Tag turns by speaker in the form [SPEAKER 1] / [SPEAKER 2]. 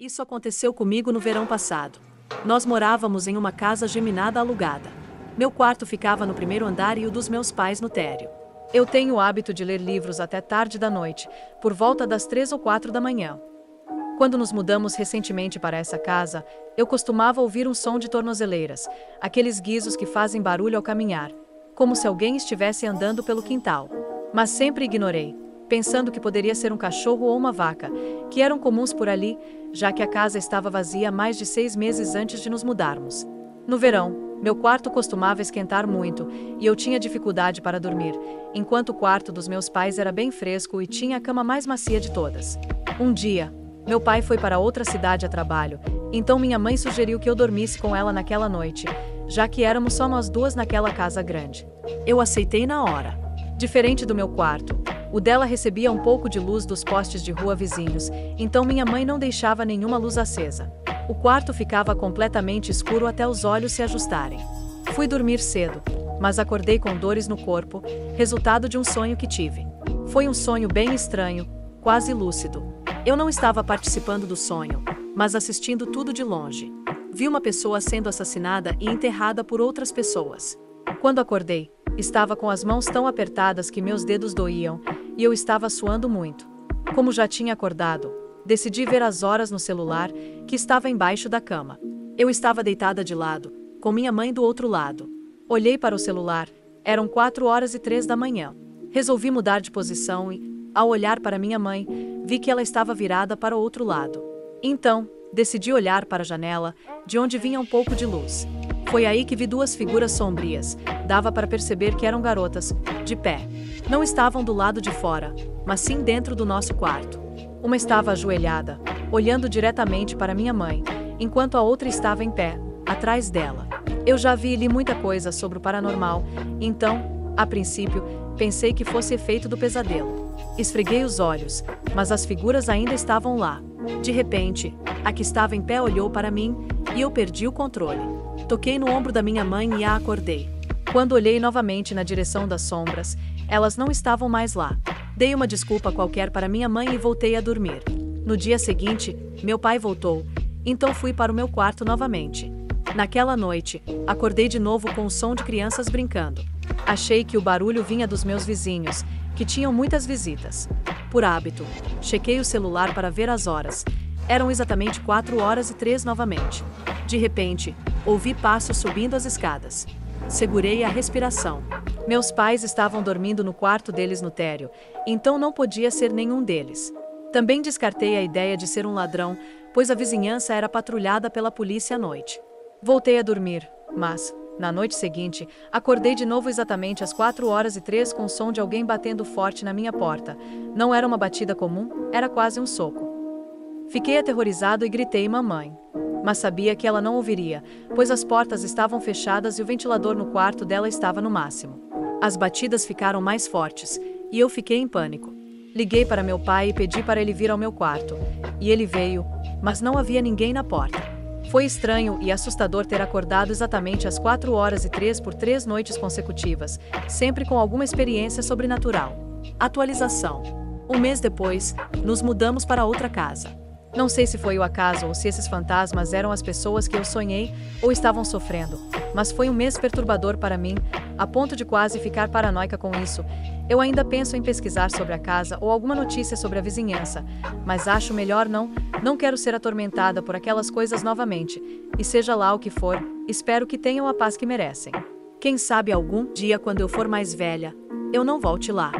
[SPEAKER 1] Isso aconteceu comigo no verão passado. Nós morávamos em uma casa geminada alugada. Meu quarto ficava no primeiro andar e o dos meus pais no térreo. Eu tenho o hábito de ler livros até tarde da noite, por volta das 3 ou 4 da manhã. Quando nos mudamos recentemente para essa casa, eu costumava ouvir um som de tornozeleiras, aqueles guizos que fazem barulho ao caminhar, como se alguém estivesse andando pelo quintal. Mas sempre ignorei, pensando que poderia ser um cachorro ou uma vaca, que eram comuns por ali, já que a casa estava vazia há mais de 6 meses antes de nos mudarmos. No verão, meu quarto costumava esquentar muito, e eu tinha dificuldade para dormir, enquanto o quarto dos meus pais era bem fresco e tinha a cama mais macia de todas. Um dia, meu pai foi para outra cidade a trabalho, então minha mãe sugeriu que eu dormisse com ela naquela noite, já que éramos só nós duas naquela casa grande. Eu aceitei na hora. Diferente do meu quarto, o dela recebia um pouco de luz dos postes de rua vizinhos, então minha mãe não deixava nenhuma luz acesa. O quarto ficava completamente escuro até os olhos se ajustarem. Fui dormir cedo, mas acordei com dores no corpo, resultado de um sonho que tive. Foi um sonho bem estranho, quase lúcido. Eu não estava participando do sonho, mas assistindo tudo de longe. Vi uma pessoa sendo assassinada e enterrada por outras pessoas. Quando acordei, estava com as mãos tão apertadas que meus dedos doíam, e eu estava suando muito. Como já tinha acordado, decidi ver as horas no celular, que estava embaixo da cama. Eu estava deitada de lado, com minha mãe do outro lado. Olhei para o celular, eram 4h03 da manhã. Resolvi mudar de posição e, ao olhar para minha mãe, vi que ela estava virada para o outro lado. Então, decidi olhar para a janela, de onde vinha um pouco de luz. Foi aí que vi duas figuras sombrias, dava para perceber que eram garotas, de pé. Não estavam do lado de fora, mas sim dentro do nosso quarto. Uma estava ajoelhada, olhando diretamente para minha mãe, enquanto a outra estava em pé, atrás dela. Eu já vi e li muita coisa sobre o paranormal, então, a princípio, pensei que fosse efeito do pesadelo. Esfreguei os olhos, mas as figuras ainda estavam lá. De repente, a que estava em pé olhou para mim, e eu perdi o controle. Toquei no ombro da minha mãe e a acordei. Quando olhei novamente na direção das sombras, elas não estavam mais lá. Dei uma desculpa qualquer para minha mãe e voltei a dormir. No dia seguinte, meu pai voltou, então fui para o meu quarto novamente. Naquela noite, acordei de novo com o som de crianças brincando. Achei que o barulho vinha dos meus vizinhos, que tinham muitas visitas. Por hábito, chequei o celular para ver as horas. Eram exatamente 4h03 novamente. De repente, ouvi passos subindo as escadas. Segurei a respiração. Meus pais estavam dormindo no quarto deles no térreo, então não podia ser nenhum deles. Também descartei a ideia de ser um ladrão, pois a vizinhança era patrulhada pela polícia à noite. Voltei a dormir, mas, na noite seguinte, acordei de novo exatamente às 4h03 com o som de alguém batendo forte na minha porta. Não era uma batida comum, era quase um soco. Fiquei aterrorizado e gritei mamãe. Mas sabia que ela não ouviria, pois as portas estavam fechadas e o ventilador no quarto dela estava no máximo. As batidas ficaram mais fortes, e eu fiquei em pânico. Liguei para meu pai e pedi para ele vir ao meu quarto, e ele veio, mas não havia ninguém na porta. Foi estranho e assustador ter acordado exatamente às 4h03 por 3 noites consecutivas, sempre com alguma experiência sobrenatural. Atualização. Um mês depois, nos mudamos para outra casa. Não sei se foi o acaso ou se esses fantasmas eram as pessoas que eu sonhei ou estavam sofrendo, mas foi um mês perturbador para mim, a ponto de quase ficar paranoica com isso. Eu ainda penso em pesquisar sobre a casa ou alguma notícia sobre a vizinhança, mas acho melhor não quero ser atormentada por aquelas coisas novamente, e seja lá o que for, espero que tenham a paz que merecem. Quem sabe algum dia, quando eu for mais velha, eu não volte lá.